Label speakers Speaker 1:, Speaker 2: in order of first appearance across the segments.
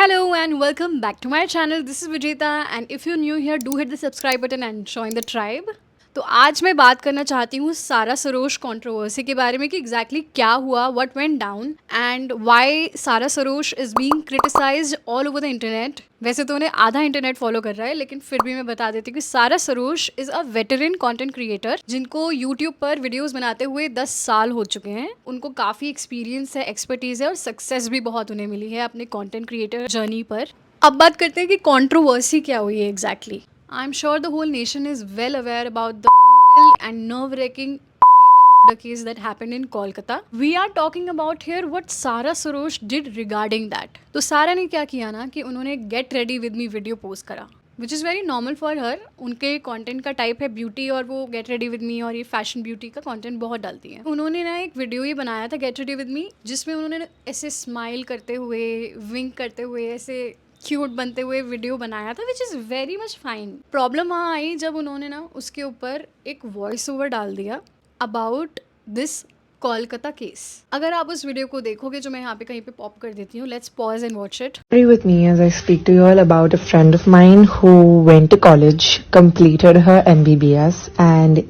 Speaker 1: Hello and welcome back to my channel. This is Vijeta and if you're new here, do hit the subscribe button and join the tribe. तो आज मैं बात करना चाहती हूँ सारा सरोश कंट्रोवर्सी के बारे में कि एग्जैक्टली क्या हुआ, what went down and why Sara Sarosh is being criticised all over the internet. वैसे तो उन्हें आधा इंटरनेट फॉलो कर रहा है, लेकिन फिर भी मैं बता देती हूँ कि सारा Sarosh is a veteran content creator जिनको यूट्यूब पर वीडियोस बनाते हुए 10 साल हो चुके हैं। उनको काफ़ी एक्सपीरियंस है, एक्सपर्टीज़ है और सक्सेस भी बहुत उन्हें मिली है अपने कंटेंट क्रिएटर जर्नी पर। अब बात करते हैं कि कंट्रोवर्सी क्या हुई है exactly. I'm sure the whole nation is well aware about the brutal and nerve-wracking rape and murder case that happened in Kolkata. We are talking about here what Sara Sarosh did regarding that. तो सारा ने क्या किया ना कि उन्होंने Get Ready With Me video post करा, which is very normal for her. उनके कंटेंट का टाइप है ब्यूटी और वो गेट रेडी विद मी और ये फैशन ब्यूटी का कंटेंट बहुत डालती हैं। उन्होंने ना एक वीडियो ही बनाया था गेट रेडी विद मी, जिसमें उन्होंने ऐसे स्माइल करते हुए, विंक करते हुए, ऐसे क्यूट बनते हुए वीडियो बनाया था, विच is very much fine. Problem वहाँ आई जब उन्होंने ना उसके ऊपर एक वॉइस ओवर डाल दिया अबाउट दिस कोलकाता केस। अगर आप उस वीडियो को देखोगे, जो मैं यहाँ पे कहीं पे पॉप कर देती हूँ, let's pause and watch it.
Speaker 2: Agree with me as I speak to you all about a friend of mine who went to college, completed her MBBS, and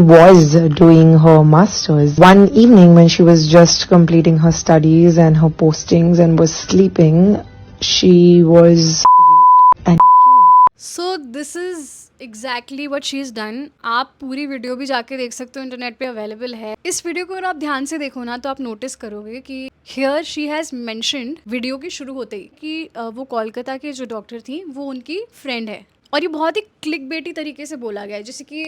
Speaker 2: was doing her masters. One evening when she was just completing her studies and her postings and was sleeping, she was raped and killed.
Speaker 1: So this is exactly what she is done. आप पूरी video भी जाके देख सकते हो, internet पे available है। इस वीडियो को अगर आप ध्यान से देखो ना तो आप नोटिस करोगे कि here she has mentioned video के शुरू होते ही कि वो कोलकाता के जो डॉक्टर थी वो उनकी फ्रेंड है। और ये बहुत ही क्लिक बेटी तरीके से बोला गया है। जैसे कि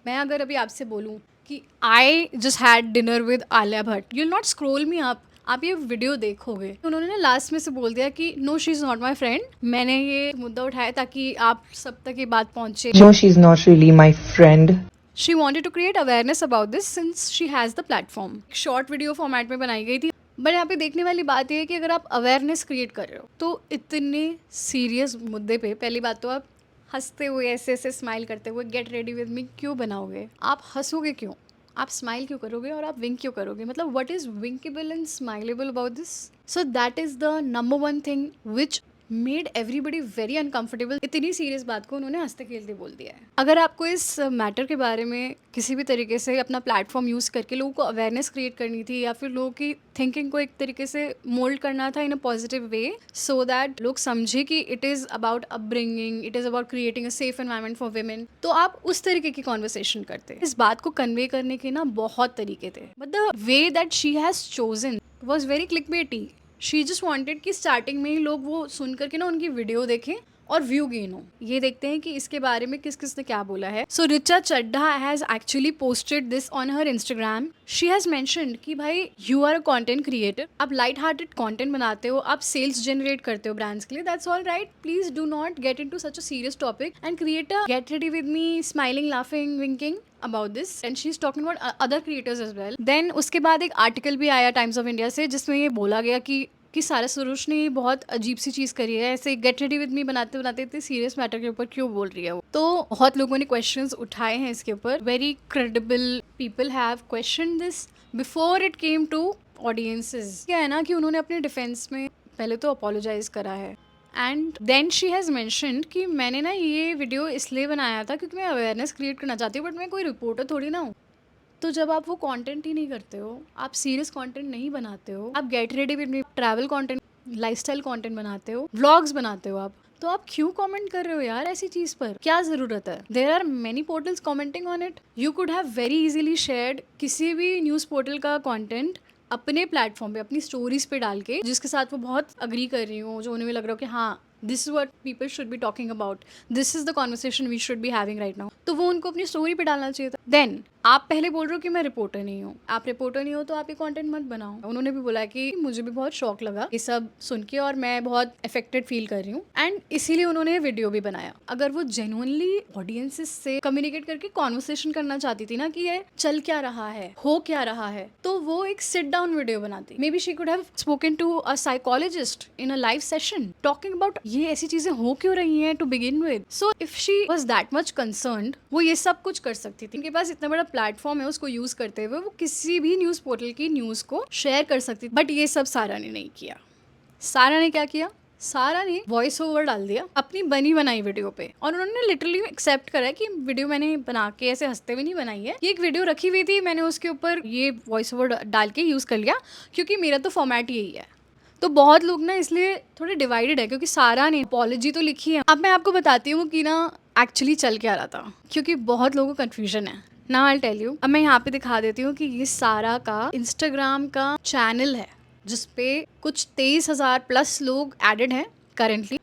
Speaker 1: मैं अगर अभी आपसे बोलूँ कि I just had dinner with Alia Bhatt, you will not scroll me up, आप ये वीडियो देखोगे। उन्होंने ना लास्ट में से बोल दिया कि no she is not my friend. मैंने ये मुद्दा उठाया ताकि आप सब तक ये बात पहुंचे।
Speaker 2: No, she's not really my friend.
Speaker 1: She wanted to create awareness about this since she has the platform. Short video format में बनाई गई थी। बट यहाँ पे देखने वाली बात ये है कि अगर आप अवेयरनेस क्रिएट कर रहे हो तो इतने सीरियस मुद्दे पे पहली बात तो आप हंसते हुए, ऐसे ऐसे स्माइल करते हुए गेट रेडी विद मी क्यों बनाओगे? आप हंसोगे क्यों? आप स्माइल क्यों करोगे और आप विंक क्यों करोगे? मतलब what is winkable and smileable about this? So that is the number one thing which made everybody very uncomfortable. इतनी सीरियस बात को उन्होंने हंसते खेलते बोल दिया है। अगर आपको इस मैटर के बारे में किसी भी तरीके से अपना प्लेटफॉर्म यूज़ करके लोगों को अवेयरनेस क्रिएट करनी थी या फिर लोगों की थिंकिंग को एक तरीके से मोल्ड करना था इन a positive way, so that लोग समझे कि it is about upbringing, it is about creating a safe environment for women, तो आप उस तरीके की कॉन्वर्सेशन करते। इस बात को कन्वे करने के ना बहुत तरीके थे, but the way that she has chosen was very clickbaity. She just wanted कि स्टार्टिंग में ही लोग वो सुन करके ना उनकी वीडियो देखें और व्यू गेन हो। ये देखते हैं कि इसके बारे में किस किस ने क्या बोला है। So Richa Chadha has actually posted this on her Instagram. She has mentioned कि भाई you are a content creator, आप लाइट हार्टेड कंटेंट बनाते हो, आप सेल्स जनरेट करते हो ब्रांड्स के लिए, that's all right. Please do not get into such a serious topic and create a gate ready with me smiling, laughing, winking about this, and she's talking about other creators as well. Then उसके बाद एक article भी आया times of India से जिसमें ये बोला गया कि सारा सरोश ने बहुत अजीब सी चीज़ करी है, ऐसे गेट रेडी विद मी बनाते बनाते इतने सीरियस मैटर के ऊपर क्यों बोल रही है वो। तो बहुत लोगों ने क्वेश्चंस उठाए हैं इसके ऊपर। Very credible people have question this before it came to audiences. क्या है ना कि उन्होंने अपने डिफेंस में पहले तो अपोलोजाइज करा है एंड देन शी हैज़ मैंशन्ड कि मैंने ना ये वीडियो इसलिए बनाया था क्योंकि मैं अवेयरनेस क्रिएट करना चाहती हूँ, बट मैं कोई रिपोर्टर थोड़ी ना हूँ। तो जब आप वो कंटेंट ही नहीं करते हो, आप सीरियस कंटेंट नहीं बनाते हो, आप gate ready with me travel content, lifestyle content बनाते हो, व्लॉग्स बनाते हो, आप तो आप क्यों कमेंट कर रहे हो यार ऐसी चीज़ पर? क्या ज़रूरत है? There are many portals commenting on it. You could have very easily shared किसी भी न्यूज़ पोर्टल का कंटेंट अपने प्लेटफॉर्म पे, अपनी स्टोरीज पे डाल के, जिसके साथ वो बहुत अग्री कर रही हूँ, जो उन्हें लग रहा हो कि हाँ this is what people should be talking about, this is the conversation we should be having right now, तो वो उनको अपनी स्टोरी पे डालना चाहिए था। देन आप पहले बोल रहे हो कि मैं रिपोर्टर नहीं हूँ। आप रिपोर्टर नहीं हो तो आप ये कंटेंट मत बनाओ। उन्होंने भी बोला कि मुझे भी बहुत शौक लगा ये सब सुन के और मैं बहुत अफेक्टेड फील कर रही हूँ एंड इसीलिए उन्होंने वीडियो भी बनाया। अगर वो जेन्युइनली ऑडियंसेस से कम्युनिकेट करके कॉन्वर्सेशन करना चाहती थी ना कि ये चल क्या रहा है, हो क्या रहा है, तो वो एक सिट डाउन वीडियो बनाती। Maybe she could have spoken to a psychologist in a live session talking about ये ऐसी चीजें हो क्यों रही हैं to begin with. So if she was that much concerned, वो ये सब कुछ कर सकती थी। उनके पास इतना बड़ा प्लेटफॉर्म है, उसको यूज करते हुए वो किसी भी न्यूज पोर्टल की न्यूज को शेयर कर सकती थी, बट ये सब सारा ने नहीं किया। सारा ने क्या किया? सारा ने वॉइस ओवर डाल दिया अपनी बनी बनाई वीडियो पे, और उन्होंने लिटरली एक्सेप्ट करा कि वीडियो मैंने बना के ऐसे हंसते हुए नहीं बनाई है, ये एक वीडियो रखी हुई थी, मैंने उसके ऊपर ये वॉइस ओवर डाल के यूज़ कर लिया क्योंकि मेरा तो फॉर्मेट यही है। तो बहुत लोग ना इसलिए थोड़े डिवाइडेड है, क्योंकि सारा ने अपॉलॉजी तो लिखी है। अब मैं आपको बताती हूँ कि ना एक्चुअली चल क्या रहा था, क्योंकि बहुत लोगों को कन्फ्यूजन है ना। आई टेल यू, अब मैं यहाँ पे दिखा देती हूँ कि ये सारा का इंस्टाग्राम का चैनल है जिसपे कुछ 23,000 प्लस लोग एडेड हैं करेंटली।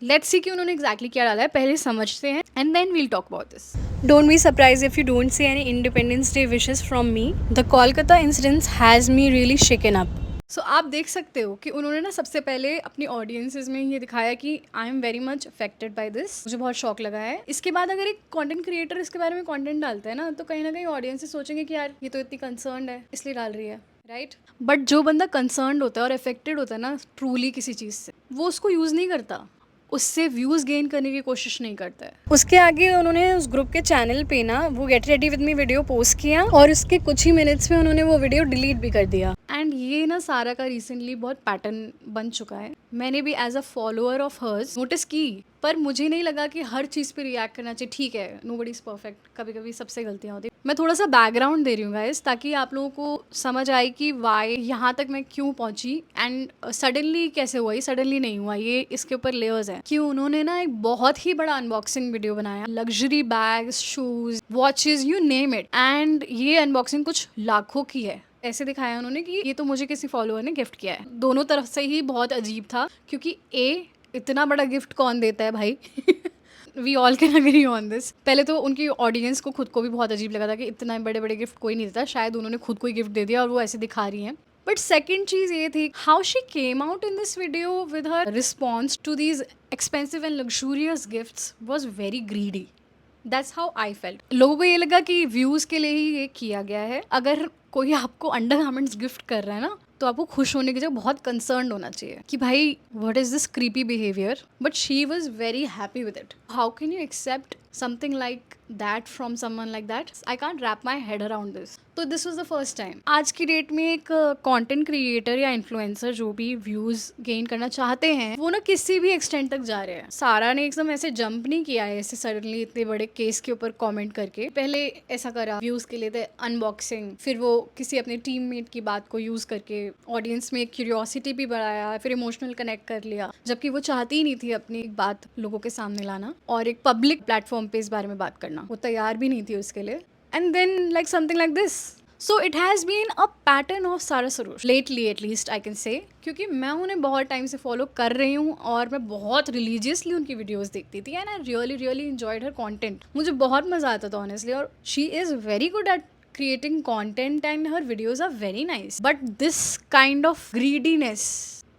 Speaker 1: लेट्स सी कि उन्होंने एग्जैक्टली क्या डाला है, पहले समझते हैं and then we'll talk about this.
Speaker 3: Don't be surprised if you don't see any Independence Day wishes from me. The Kolkata incident has me really shaken up.
Speaker 1: सो आप देख सकते हो कि उन्होंने ना सबसे पहले अपनी ऑडियंसेस में ये दिखाया कि आई am very much affected by this, मुझे बहुत शौक लगा है। इसके बाद अगर एक कंटेंट क्रिएटर इसके बारे में कंटेंट डालता है ना कहीं ऑडियंसेस सोचेंगे कि यार ये तो इतनी कंसर्न है इसलिए डाल रही है, राइट। बट जो बंदा कंसर्न होता है और अफेक्टेड होता है ना ट्रूली किसी चीज़ से, वो उसको यूज़ नहीं करता, उससे व्यूज़ गेन करने की कोशिश नहीं करता है।
Speaker 3: उसके आगे उन्होंने उस ग्रुप के चैनल पे ना वो gate ready with me video post किया और उसके कुछ ही मिनट्स में उन्होंने वो वीडियो डिलीट भी कर दिया।
Speaker 1: एंड ये ना सारा का रिसेंटली बहुत पैटर्न बन चुका है। मैंने भी as a follower of hers notice की, पर मुझे नहीं लगा कि हर चीज़ पे रिएक्ट करना चाहिए। ठीक है, नोबडी इज़ परफेक्ट, कभी कभी सबसे गलतियाँ होती। मैं थोड़ा सा बैकग्राउंड दे रही हूँ गाइस, ताकि आप लोगों को समझ आए कि वाई यहाँ तक मैं क्यों पहुँची एंड सडनली कैसे हुआ। ये सडनली नहीं हुआ, ये इसके ऊपर लेयर्स हैं कि उन्होंने ना एक बहुत ही बड़ा अनबॉक्सिंग वीडियो बनाया, luxury bags, shoes, watches, you name it. And ये अनबॉक्सिंग कुछ लाखों की है। ऐसे दिखाया उन्होंने कि ये तो मुझे किसी फॉलोअर ने गिफ्ट किया है। दोनों तरफ से ही बहुत अजीब था, क्योंकि इतना बड़ा गिफ्ट कौन देता है भाई। We all can agree on this. पहले तो उनकी ऑडियंस को खुद को भी बहुत अजीब लगा था कि इतना बड़े बड़े गिफ्ट कोई नहीं देता, शायद उन्होंने खुद को ही गिफ्ट दे दिया और वो ऐसे दिखा रही हैं। बट सेकेंड चीज़ ये थी how she came out in this video with her response to these expensive and luxurious gifts was very greedy. That's how I felt. लोगों को ये लगा कि व्यूज़ के लिए ही ये किया गया है। अगर कोई आपको अंडर गारमेंट्स गिफ्ट कर रहा है ना, तो आपको खुश होने की जगह बहुत कंसर्न होना चाहिए कि भाई what is this creepy behaviour. But she was very happy with it. How can you accept something like that from someone like that? I can't wrap my head around this. तो this was the first time. आज की date में एक content creator या influencer जो भी views gain करना चाहते हैं, वो ना किसी भी एक्सटेंट तक जा रहे हैं। सारा ने एकदम ऐसे जंप नहीं किया है ऐसे सडनली इतने बड़े केस के ऊपर कमेंट करके। पहले ऐसा करा, व्यूज के लिए थे अनबॉक्सिंग, फिर वो किसी अपने टीममेट की बात को यूज करके ऑडियंस में क्यूरियोसिटी भी बढ़ाया, फिर इमोशनल कनेक्ट कर लिया, जबकि वो चाहती ही नहीं थी अपनी बात लोगों के सामने लाना और एक पब्लिक प्लेटफॉर्म पे इस बारे में बात करना। वो तैयार भी नहीं थी उसके लिए। And then like something like this. So it has been a pattern of Sara Saroj lately, at least I can say, क्योंकि मैं उन्हें बहुत टाइम से फॉलो कर रही हूँ और मैं बहुत रिलीजियसली उनकी वीडियोस देखती थी and I really enjoyed her content. मुझे बहुत मज़ा आता था ऑनेस्टली, और she is very good at creating content and her videos are very nice. But this kind of greediness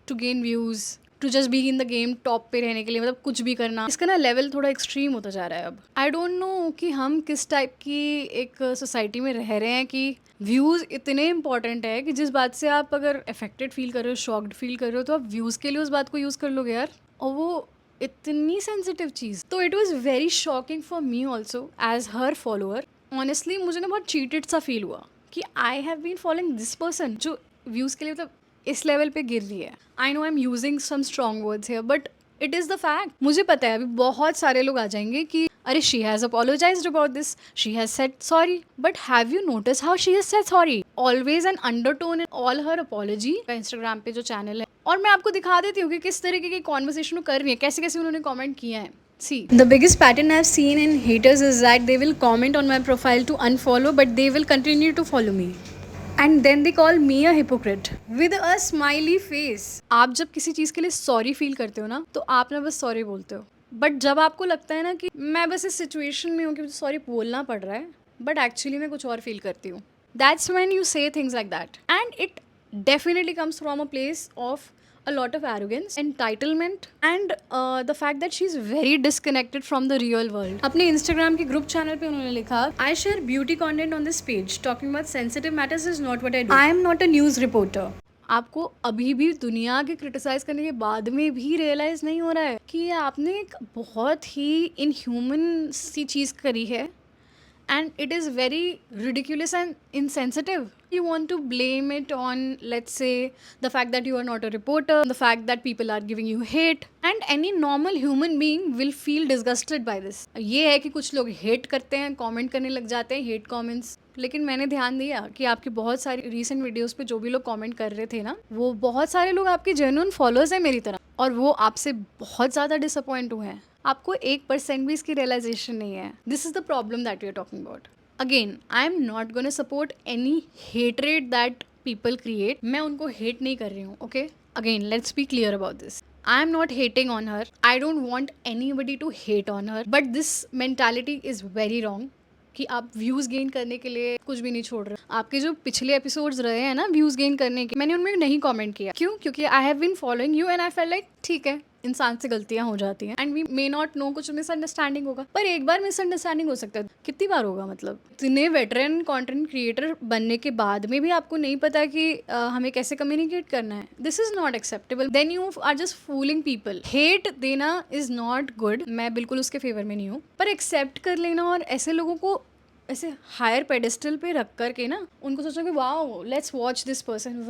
Speaker 1: to gain views, to just be in the game, top पे रहने के लिए, मतलब कुछ भी करना, इसका ना लेवल थोड़ा एक्सट्रीम होता जा रहा है अब। आई डोंट नो कि हम किस टाइप की एक सोसाइटी में रह रहे हैं कि व्यूज़ इतने इंपॉर्टेंट है कि जिस बात से आप अगर अफेक्टेड फील कर रहे हो, शॉक्ड फील कर रहे हो, तो आप व्यूज़ के लिए उस बात को यूज़ कर लोगे यार। और वो इतनी सेंसिटिव चीज़। तो it was very shocking for me also as her follower. Honestly मुझे ना बहुत चीटेड सा फील हुआ कि I have been following this person जो व्यूज़ के लिए मतलब इस लेवल पे गिर रही है। I know I am using some strong words here, but it is the fact. मुझे पता है अभी बहुत सारे लोग आ जाएंगे कि अरे she has apologised about this, she has said sorry, but have you notice how she has said sorry? Always an undertone in all her apology. Instagram पे जो चैनल है, और मैं आपको दिखा देती हूँ कि किस तरीके की कॉन्वर्सेशन कर रही है, कैसे कैसे उन्होंने कॉमेंट किया है। See,
Speaker 3: The biggest pattern I've seen in haters is that they will comment on my profile to unfollow, but they will continue to follow me. And then they call me a hypocrite with a smiley face.
Speaker 1: आप जब किसी चीज़ के लिए sorry feel करते हो ना, तो आप ना बस सॉरी बोलते हो। बट जब आपको लगता है ना कि मैं बस इस सिचुएशन में हूँ कि मुझे सॉरी बोलना पड़ रहा है, बट एक्चुअली मैं कुछ और फील करती हूँ, दैट्स व्हेन यू से things like that. And it definitely comes from a place of a lot of arrogance, entitlement, and the fact that she's very disconnected from the real world.
Speaker 3: अपने Instagram के group channel पे उन्होंने लिखा, I share beauty content on this page. Talking about sensitive matters is not what I do. I am not a news reporter.
Speaker 1: आपको अभी भी दुनिया के क्रिटिसाइज करने के बाद में भी रियलाइज नहीं हो रहा है कि आपने एक बहुत ही इनह्यूमन सी चीज़ करी है and it is very ridiculous and insensitive. You want to blame it on, let's say, the fact that you are not a reporter, the fact that people are giving you hate, and any normal human being will feel disgusted by this. ये है कि कुछ लोग hate करते हैं, comment करने लग जाते हैं, हेट कमेंट्स। लेकिन मैंने ध्यान दिया कि आपकी बहुत सारी रीसेंट वीडियोस पे जो भी लोग कमेंट कर रहे थे ना, वो बहुत सारे लोग आपके जेन्युइन फॉलोअर्स हैं मेरी तरह, और वो आपसे बहुत ज़्यादा डिसअपॉइंट हुए हैं। आपको 1% भी इसकी रियलाइजेशन नहीं है। This is the problem that we are talking about. Again, I am not gonna support any hatred that people create. मैं उनको हेट नहीं कर रही हूँ, okay? Again, let's be clear about this. I am not hating on her, I don't want anybody to hate on her, but this mentality is very wrong कि आप views gain करने के लिए कुछ भी नहीं छोड़ रहे। आपके जो पिछले एपिसोड्स रहे हैं ना व्यूज़ गेन करने के, मैंने उनमें नहीं कमेंट किया। क्यों? क्योंकि I have been following you and I felt like ठीक है, इंसान से गलतियां हो जाती हैं and we may not know, कुछ मिसअंडरस्टैंडिंग होगा, पर एक बार मिसअंडरस्टैंडिंग हो सकता है, कितनी बार होगा? मतलब इतने वेटरन कंटेंट क्रिएटर बनने के बाद में भी आपको नहीं पता कि हमें कैसे कम्युनिकेट करना है। This is not acceptable. Then you are just fooling people. Hate देना इज नॉट गुड, मैं बिल्कुल उसके फेवर में नहीं हूँ, पर एक्सेप्ट कर लेना और ऐसे लोगों को ऐसे हायर पेडिस्टल पे रख करके ना उनको सोचना कि wow let's watch this person,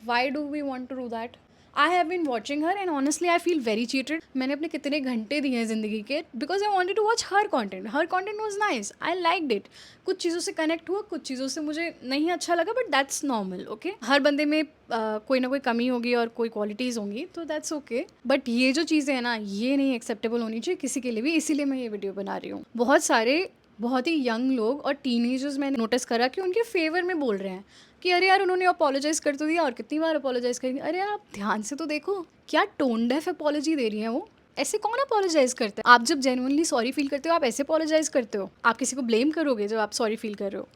Speaker 1: why do we want to do that? I have been watching her and honestly I feel very cheated. मैंने अपने कितने घंटे दिए हैं ज़िंदगी के, because I wanted to watch her content was nice, I liked it. कुछ चीज़ों से कनेक्ट हुआ, कुछ चीज़ों से मुझे नहीं अच्छा लगा, बट दैट्स नॉर्मल, ओके? हर बंदे में कोई ना कोई कमी होगी और कोई क्वालिटीज़ होंगी, तो दैट्स ओके। बट ये जो चीज़ें हैं ना, ये नहीं एक्सेप्टेबल होनी चाहिए किसी के लिए भी, इसीलिए मैं ये वीडियो बना रही हूँ। बहुत सारे बहुत ही यंग लोग और टीनेजर्स मैंने नोटिस करा कि उनके फेवर में बोल रहे हैं कि अरे यार उन्होंने अपोलोजाइज़ कर तो दिया, और कितनी बार अपोलोजाइज़ करेंगे? अरे यार आप ध्यान से तो देखो, क्या टोन डेफ अपोलॉजी दे रही हैं वो। ऐसे कौन अपोलोजाइज़ करता है? आप जब जेन्युइनली सॉरी फील करते हो, आप ऐसे अपोलोजाइज़ करते हो? आप किसी को ब्लेम करोगे जब आप सॉरी फील कर रहे हो?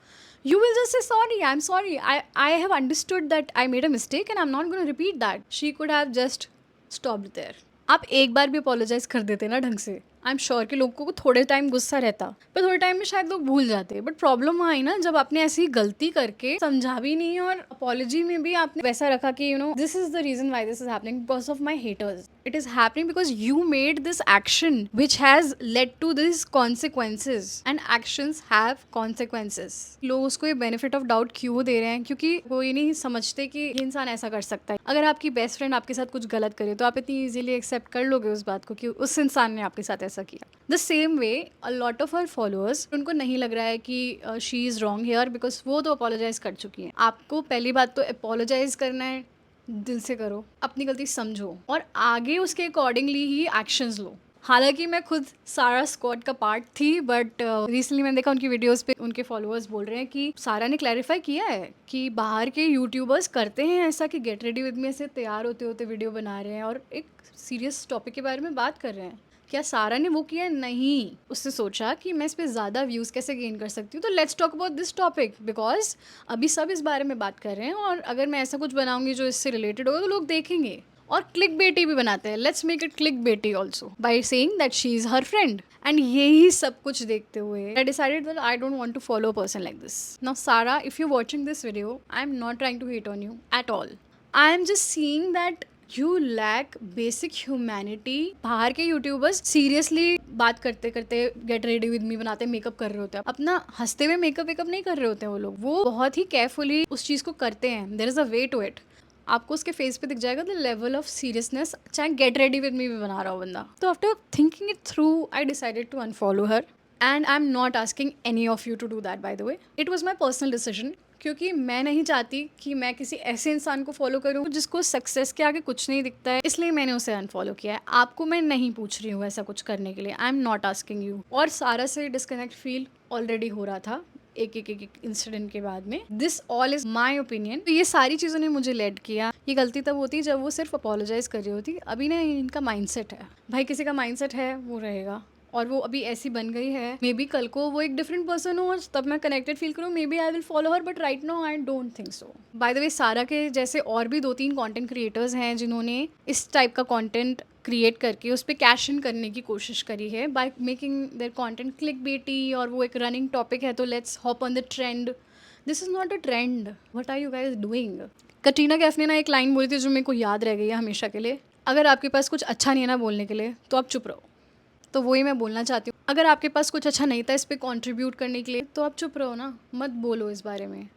Speaker 1: You will just say sorry, I am sorry, I have understood that I made a mistake and I am not gonna repeat that. She could have just stopped there. आप एक बार भी apologise कर देते ना ढंग से, आई एम श्योर कि लोगों को थोड़े टाइम गुस्सा रहता, पर थोड़े टाइम में शायद लोग भूल जाते। बट प्रॉब्लम वहाँ आई ना जब आपने ऐसी गलती करके समझा भी नहीं, और अपॉलॉजी में भी आपने वैसा रखा कि you know this is the reason why this is happening because of my haters. It is happening because you made this action which has led to this consequences, and actions have consequences. लोग उसको ये benefit of doubt क्यों दे रहे हैं? क्योंकि वो ये नहीं समझते कि ये इंसान ऐसा कर सकता है। अगर आपकी बेस्ट फ्रेंड आपके साथ कुछ गलत करे तो आप इतनी ईजिली एक्सेप्ट कर लोगे उस बात को कि उस इंसान ने आपके साथ ऐसा किया। The same way a lot of her followers, उनको नहीं लग रहा है कि she is wrong hair because वो तो अपोलोजाइज कर चुकी हैं। आपको पहली बात तो अपोलोजाइज करना है, दिल से करो, अपनी गलती समझो और आगे उसके अकॉर्डिंगली ही एक्शंस लो। हालांकि मैं खुद सारा स्क्वाड का पार्ट थी, बट रिसेंटली मैंने देखा उनकी वीडियोस पे उनके फॉलोअर्स बोल रहे हैं कि सारा ने क्लैरिफाई किया है कि बाहर के यूट्यूबर्स करते हैं ऐसा कि गेट रेडी विद मी से तैयार होते होते वीडियो बना रहे हैं और एक सीरियस टॉपिक के बारे में बात कर रहे हैं। क्या सारा ने वो किया? नहीं। उसने सोचा कि मैं इस पर ज़्यादा व्यूज़ कैसे गेन कर सकती हूँ, तो let's talk about this topic because अभी सब इस बारे में बात कर रहे हैं, और अगर मैं ऐसा कुछ बनाऊंगी जो इससे रिलेटेड होगा तो लोग देखेंगे। और क्लिक बेटी भी बनाते हैं, let's make it clickbaity also by saying that she is her friend. And यही सब कुछ देखते हुए I decided that I don't want to follow a person like this. Now Sara, if you watching this video, I am not trying to hate on you at all. I am just seeing that you lack basic humanity. बाहर के YouTubers seriously बात करते करते gate ready with मी बनाते makeup कर रहे होते हैं, अपना हंसते हुए मेकअप वेकअप नहीं कर रहे होते हैं वो लोग, वो बहुत ही केयरफुली उस चीज़ को करते हैं। There is a way to it. आपको उसके फेस पे दिख जाएगा द लेवल ऑफ सीरियसनेस, चाहे गेट रेडी विद मी भी बना रहा हो बंदा। तो after thinking it through I decided to unfollow her, and I am not asking any of you to do that by the way. It was my personal decision, क्योंकि मैं नहीं चाहती कि मैं किसी ऐसे इंसान को फॉलो करूँ जिसको सक्सेस के आगे कुछ नहीं दिखता है, इसलिए मैंने उसे अनफॉलो किया है। आपको मैं नहीं पूछ रही हूँ ऐसा कुछ करने के लिए, आई एम नॉट आस्किंग यू। और सारा से डिस्कनेक्ट फील ऑलरेडी हो रहा था एक इंसिडेंट के बाद में। This all is my opinion. तो ये सारी चीज़ों ने मुझे लेड किया। ये गलती तब होती जब वो सिर्फ अपोलोजाइज कर रही होती। अभी ना इनका माइंडसेट है, भाई किसी का माइंडसेट है वो रहेगा, और वो अभी ऐसी बन गई है। मे बी कल को वो एक डिफरेंट पर्सन हो और तब मैं कनेक्टेड फील करूँ, maybe I will follow her, but right now I don't think so. By the way, Sara के जैसे और भी 2-3 कंटेंट क्रिएटर्स हैं जिन्होंने इस टाइप का कंटेंट क्रिएट करके उस पर कैश इन करने की कोशिश करी है by making their content clickbaity, और वो एक रनिंग टॉपिक है तो let's hop on the trend. This is not a trend, what are you guys doing? Katrina Kaif ने ना एक लाइन बोली थी जो मेरे को याद रह गई है हमेशा के लिए, अगर आपके पास कुछ अच्छा नहीं है ना बोलने के लिए तो आप चुप रहो। तो वही मैं बोलना चाहती हूँ, अगर आपके पास कुछ अच्छा नहीं था इस पे कंट्रीब्यूट करने के लिए तो आप चुप रहो ना, मत बोलो इस बारे में,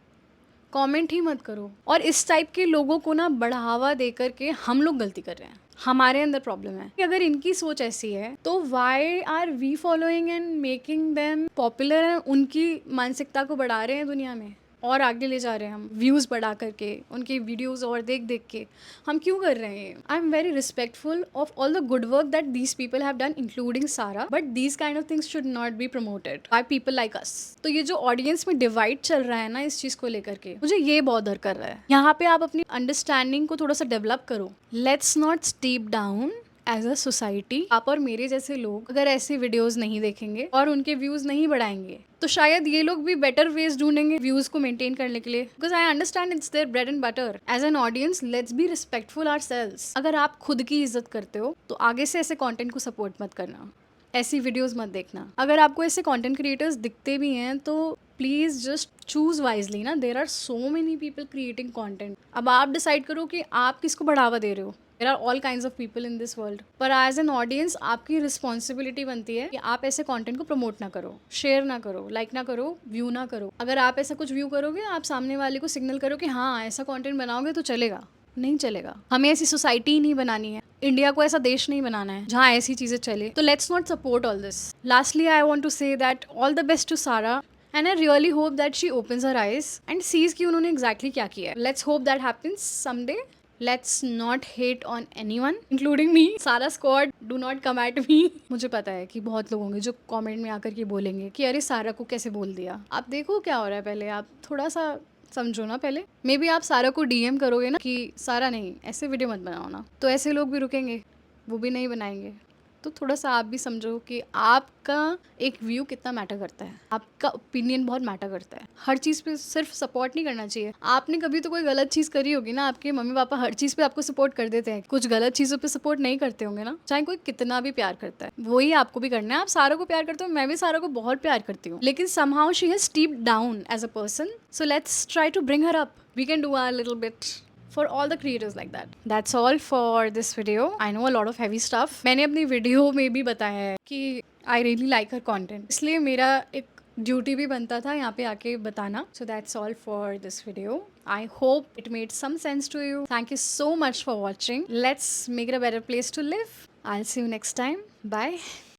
Speaker 1: कमेंट ही मत करो। और इस टाइप के लोगों को ना बढ़ावा दे करके हम लोग गलती कर रहे हैं, हमारे अंदर प्रॉब्लम है कि अगर इनकी सोच ऐसी है तो why are we following and making them popular, है उनकी मानसिकता को बढ़ा रहे हैं दुनिया में और आगे ले जा रहे हैं हम, व्यूज़ बढ़ा करके उनके वीडियोज़ और देख देख के हम क्यों कर रहे हैं। I am very respectful of all the good work that these people have done including Sara, but these kind of things should not be promoted by people like us. तो ये जो ऑडियंस में डिवाइड चल रहा है ना इस चीज़ को लेकर के, मुझे ये बॉदर कर रहा है। यहाँ पे आप अपनी अंडरस्टैंडिंग को थोड़ा सा डेवलप करो। Let's not steep down as a society. आप और मेरे जैसे लोग अगर ऐसी वीडियोस नहीं देखेंगे और उनके व्यूज नहीं बढ़ाएंगे तो शायद ये लोग भी बेटर वेज ढूंढेंगे व्यूज को मेंटेन करने के लिए, because I understand it's their bread and butter. As an audience let's be respectful ourselves. अगर आप खुद की इज्जत करते हो तो आगे से ऐसे कंटेंट को सपोर्ट मत करना, ऐसी वीडियोस मत देखना। अगर आपको ऐसे कंटेंट क्रिएटर्स दिखते भी हैं तो प्लीज जस्ट चूज वाइजली ना, there are so many people creating content. अब आप डिसाइड करो कि आप किसको बढ़ावा दे रहे हो। There are all kind of people in this world, पर एज एन ऑडियंस आपकी रिस्पॉन्सिबिलिटी बनती है कि आप ऐसे कंटेंट को प्रमोट ना करो, शेयर ना करो, लाइक ना करो, व्यू ना करो। अगर आप ऐसा कुछ व्यू करोगे आप सामने वाले को सिग्नल करो कि हाँ ऐसा कंटेंट बनाओगे तो चलेगा, नहीं चलेगा। हमें ऐसी सोसाइटी ही नहीं बनानी है, इंडिया को ऐसा देश नहीं बनाना है जहाँ ऐसी चीजें चले। तो let's not support all this. Lastly I want to say that all the best to Sara and I really hope that she opens her eyes and sees कि उन्होंने एग्जैक्टली क्या किया है। Let's hope that happens someday. Let's not hate on anyone, including me. Sara squad, do not come at me. मुझे पता है कि बहुत लोग होंगे जो कमेंट में आकर के बोलेंगे कि अरे सारा को कैसे बोल दिया। आप देखो क्या हो रहा है, पहले आप थोड़ा सा समझो ना। पहले मे बी आप सारा को डीएम करोगे ना कि सारा नहीं ऐसे वीडियो मत बनाओ ना, तो ऐसे लोग भी रुकेंगे, वो भी नहीं बनाएंगे। तो थोड़ा सा आप भी समझो कि आपका एक व्यू कितना मैटर करता है, आपका ओपिनियन बहुत मैटर करता है। हर चीज़ पे सिर्फ सपोर्ट नहीं करना चाहिए। आपने कभी तो कोई गलत चीज़ करी होगी ना, आपके मम्मी पापा हर चीज़ पे आपको सपोर्ट कर देते हैं, कुछ गलत चीज़ों पे सपोर्ट नहीं करते होंगे ना, चाहे कोई कितना भी प्यार करता है। वही आपको भी करना है। आप सारा को प्यार करते हो, मैं भी सारा को बहुत प्यार करती हूँ, लेकिन somehow she has steeped down as a person, so let's try to bring her up. We can do our little bit for all the creators like that. That's all for this video. I know a lot of heavy stuff. मैंने अपनी video में भी बताया है कि I really like her content, इसलिए मेरा एक ड्यूटी भी बनता था यहाँ पे आके बताना. So that's all for this video. I hope it made some sense to you. Thank you so much for watching. Let's make it a better place to live. I'll see you next time. Bye.